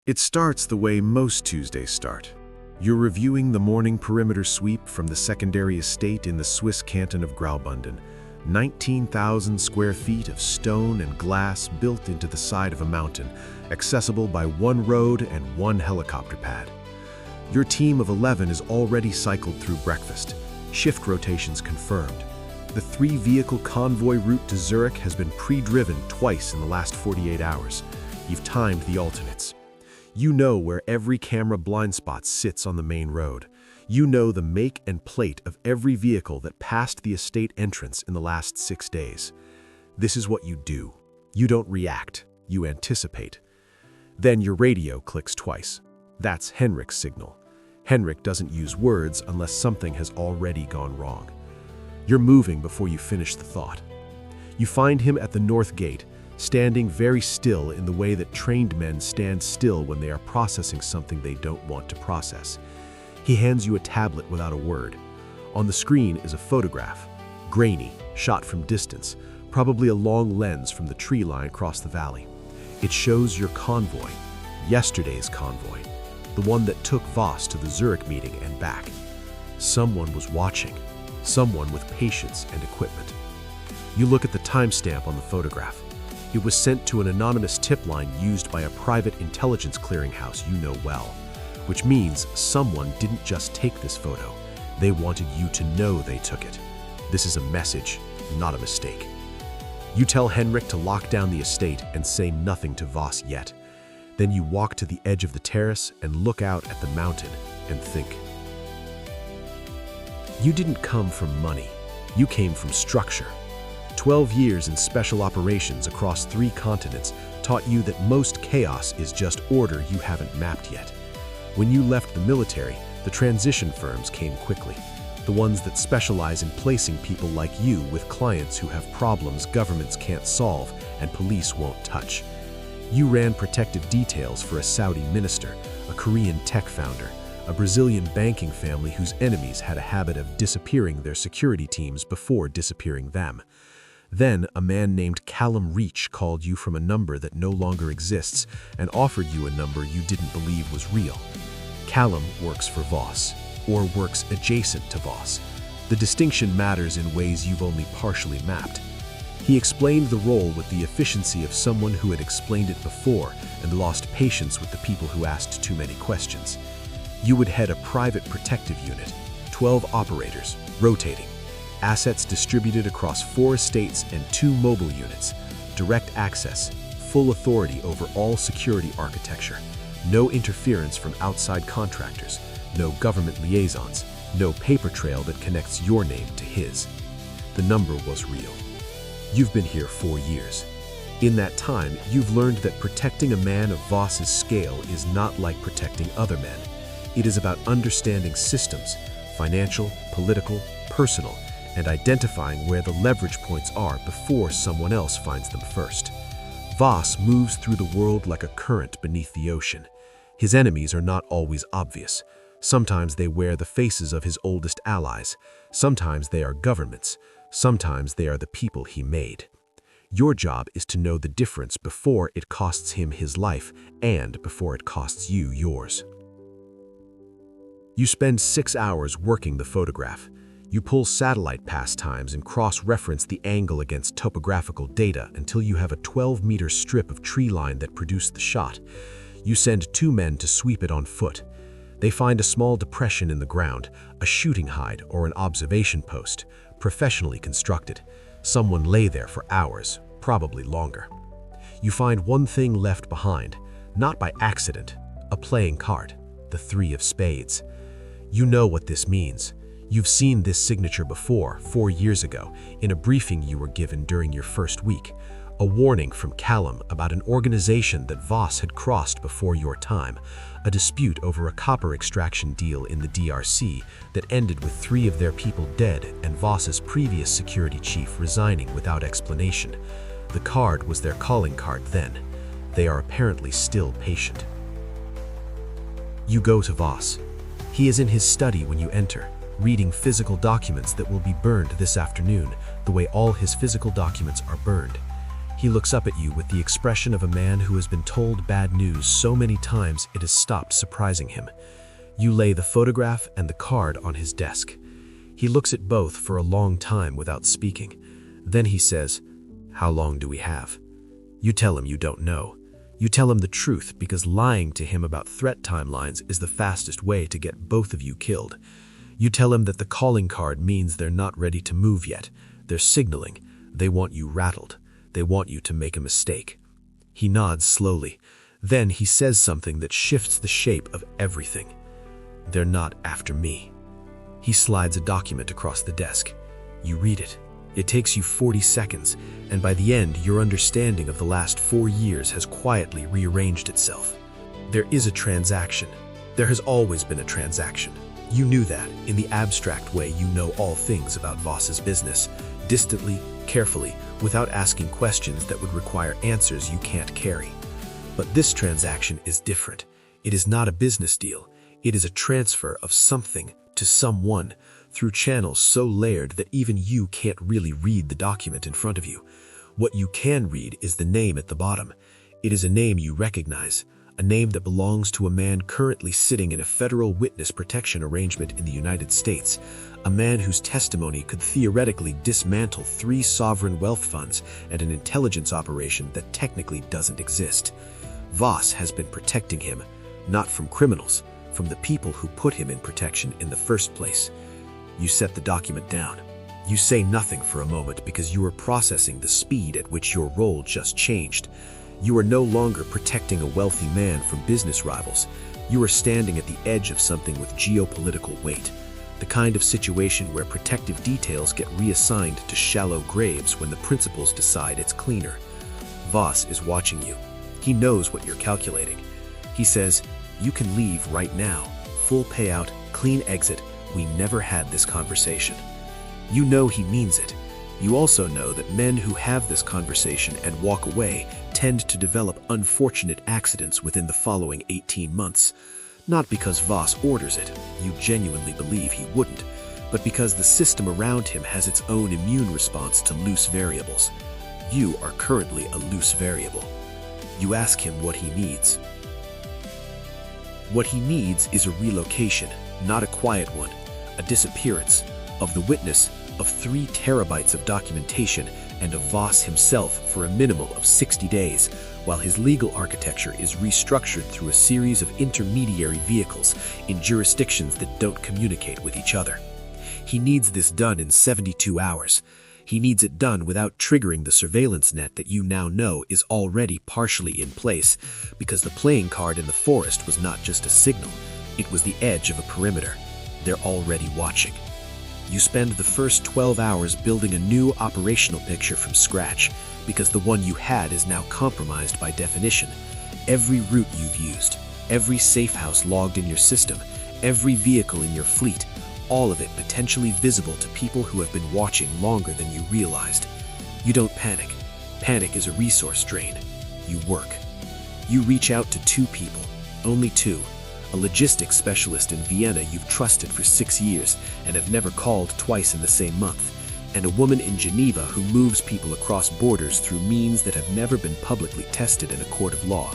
It starts the way most Tuesdays start. You're reviewing the morning perimeter sweep from the secondary estate in the Swiss canton of Graubünden, 19,000 square feet of stone and glass built into the side of a mountain, accessible by one road and one helicopter pad. Your team of 11 is already cycled through breakfast, shift rotations confirmed. The 3-vehicle convoy route to Zurich has been pre-driven twice in the last 48 hours. You've timed the alternates. You know where every camera blind spot sits on the main road. You know the make and plate of every vehicle that passed the estate entrance in the last 6 days. This is what you do. You don't react, you anticipate. Then your radio clicks twice. That's Henrik's signal. Henrik doesn't use words unless something has already gone wrong. You're moving before you finish the thought. You find him at the north gate, standing very still in the way that trained men stand still when they are processing something they don't want to process. He hands you a tablet without a word. On the screen is a photograph, grainy, shot from distance, probably a long lens from the tree line across the valley. It shows your convoy, yesterday's convoy, the one that took Voss to the Zurich meeting and back. Someone was watching, someone with patience and equipment. You look at the timestamp on the photograph. It was sent to an anonymous tip line used by a private intelligence clearinghouse you know well, which means someone didn't just take this photo. They wanted you to know they took it. This is a message, not a mistake. You tell Henrik to lock down the estate and say nothing to Voss yet. Then you walk to the edge of the terrace and look out at the mountain and think. You didn't come from money. You came from structure. 12 years in special operations across 3 continents taught you that most chaos is just order you haven't mapped yet. When you left the military, the transition firms came quickly, the ones that specialize in placing people like you with clients who have problems governments can't solve and police won't touch. You ran protective details for a Saudi minister, a Korean tech founder, a Brazilian banking family whose enemies had a habit of disappearing their security teams before disappearing them. Then, a man named Callum Reach called you from a number that no longer exists and offered you a number you didn't believe was real. Callum works for Voss, or works adjacent to Voss. The distinction matters in ways you've only partially mapped. He explained the role with the efficiency of someone who had explained it before and lost patience with the people who asked too many questions. You would head a private protective unit, 12 operators, rotating. Assets distributed across 4 estates and 2 mobile units, direct access, full authority over all security architecture, no interference from outside contractors, no government liaisons, no paper trail that connects your name to his. The number was real. You've been here 4 years. In that time, you've learned that protecting a man of Voss's scale is not like protecting other men. It is about understanding systems, financial, political, personal, and identifying where the leverage points are before someone else finds them first. Voss moves through the world like a current beneath the ocean. His enemies are not always obvious. Sometimes they wear the faces of his oldest allies. Sometimes they are governments. Sometimes they are the people he made. Your job is to know the difference before it costs him his life and before it costs you yours. You spend 6 hours working the photograph. You pull satellite pastimes and cross-reference the angle against topographical data until you have a 12-meter strip of tree line that produced the shot. You send 2 men to sweep it on foot. They find a small depression in the ground, a shooting hide or an observation post, professionally constructed. Someone lay there for hours, probably longer. You find one thing left behind, not by accident, a playing card, the 3 of spades. You know what this means. You've seen this signature before, 4 years ago, in a briefing you were given during your first week. A warning from Callum about an organization that Voss had crossed before your time. A dispute over a copper extraction deal in the DRC that ended with 3 of their people dead and Voss's previous security chief resigning without explanation. The card was their calling card then. They are apparently still patient. You go to Voss. He is in his study when you enter, reading physical documents that will be burned this afternoon, the way all his physical documents are burned. He looks up at you with the expression of a man who has been told bad news so many times it has stopped surprising him. You lay the photograph and the card on his desk. He looks at both for a long time without speaking. Then he says, "How long do we have?" You tell him you don't know. You tell him the truth because lying to him about threat timelines is the fastest way to get both of you killed. You tell him that the calling card means they're not ready to move yet. They're signaling. They want you rattled. They want you to make a mistake. He nods slowly. Then he says something that shifts the shape of everything. "They're not after me." He slides a document across the desk. You read it. It takes you 40 seconds, and by the end, your understanding of the last 4 years has quietly rearranged itself. There is a transaction. There has always been a transaction. You knew that. In the abstract way, you know all things about Voss's business, distantly, carefully, without asking questions that would require answers you can't carry. But this transaction is different. It is not a business deal. It is a transfer of something to someone through channels so layered that even you can't really read the document in front of you. What you can read is the name at the bottom. It is a name you recognize, a name that belongs to a man currently sitting in a federal witness protection arrangement in the United States, a man whose testimony could theoretically dismantle 3 sovereign wealth funds and an intelligence operation that technically doesn't exist. Voss has been protecting him, not from criminals, from the people who put him in protection in the first place. You set the document down. You say nothing for a moment because you are processing the speed at which your role just changed. You are no longer protecting a wealthy man from business rivals. You are standing at the edge of something with geopolitical weight, the kind of situation where protective details get reassigned to shallow graves when the principals decide it's cleaner. Voss is watching you. He knows what you're calculating. He says, "You can leave right now. Full payout, clean exit. We never had this conversation." You know he means it. You also know that men who have this conversation and walk away tend to develop unfortunate accidents within the following 18 months. Not because Voss orders it, you genuinely believe he wouldn't, but because the system around him has its own immune response to loose variables. You are currently a loose variable. You ask him what he needs. What he needs is a relocation, not a quiet one, a disappearance of the witness, of 3 terabytes of documentation, and of Voss himself for a minimum of 60 days, while his legal architecture is restructured through a series of intermediary vehicles in jurisdictions that don't communicate with each other. He needs this done in 72 hours. He needs it done without triggering the surveillance net that you now know is already partially in place, because the playing card in the forest was not just a signal, it was the edge of a perimeter. They're already watching. You spend the first 12 hours building a new operational picture from scratch, because the one you had is now compromised by definition. Every route you've used, every safe house logged in your system, every vehicle in your fleet, all of it potentially visible to people who have been watching longer than you realized. You don't panic. Panic is a resource drain. You work. You reach out to 2 people, only 2. A logistics specialist in Vienna you've trusted for 6 years and have never called twice in the same month, and a woman in Geneva who moves people across borders through means that have never been publicly tested in a court of law.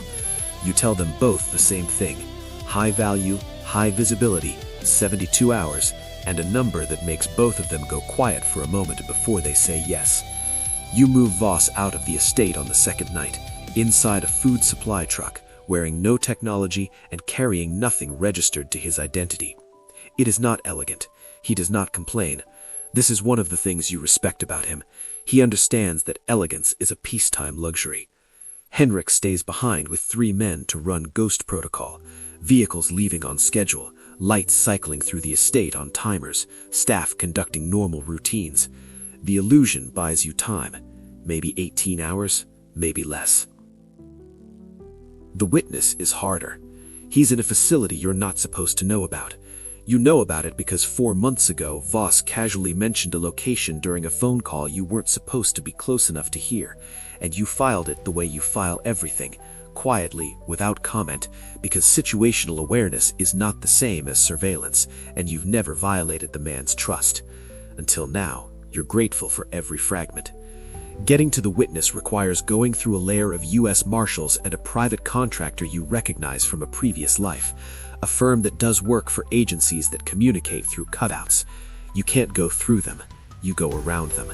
You tell them both the same thing: high value, high visibility, 72 hours, and a number that makes both of them go quiet for a moment before they say yes. You move Voss out of the estate on the second night, inside a food supply truck, wearing no technology and carrying nothing registered to his identity. It is not elegant. He does not complain. This is one of the things you respect about him. He understands that elegance is a peacetime luxury. Henrik stays behind with 3 men to run Ghost Protocol, vehicles leaving on schedule, lights cycling through the estate on timers, staff conducting normal routines. The illusion buys you time, maybe 18 hours, maybe less. The witness is harder. He's in a facility you're not supposed to know about. You know about it because 4 months ago, Voss casually mentioned a location during a phone call you weren't supposed to be close enough to hear, and you filed it the way you file everything, quietly, without comment, because situational awareness is not the same as surveillance, and you've never violated the man's trust. Until now, you're grateful for every fragment. Getting to the witness requires going through a layer of U.S. Marshals and a private contractor you recognize from a previous life, a firm that does work for agencies that communicate through cutouts. You can't go through them, you go around them.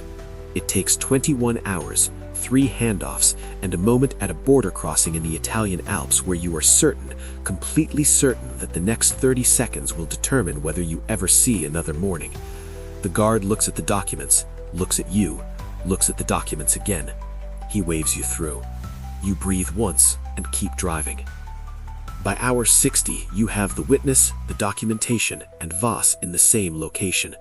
It takes 21 hours, 3 handoffs, and a moment at a border crossing in the Italian Alps where you are certain, completely certain, that the next 30 seconds will determine whether you ever see another morning. The guard looks at the documents, looks at you, looks at the documents again. He waves you through. You breathe once and keep driving. By hour 60, you have the witness, the documentation, and Voss in the same location,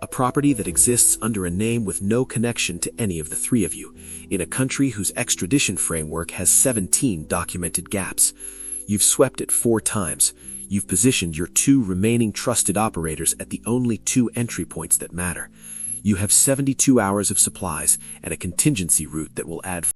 a property that exists under a name with no connection to any of the three of you, in a country whose extradition framework has 17 documented gaps. You've swept it 4 times. You've positioned your 2 remaining trusted operators at the only 2 entry points that matter. You have 72 hours of supplies and a contingency route that will add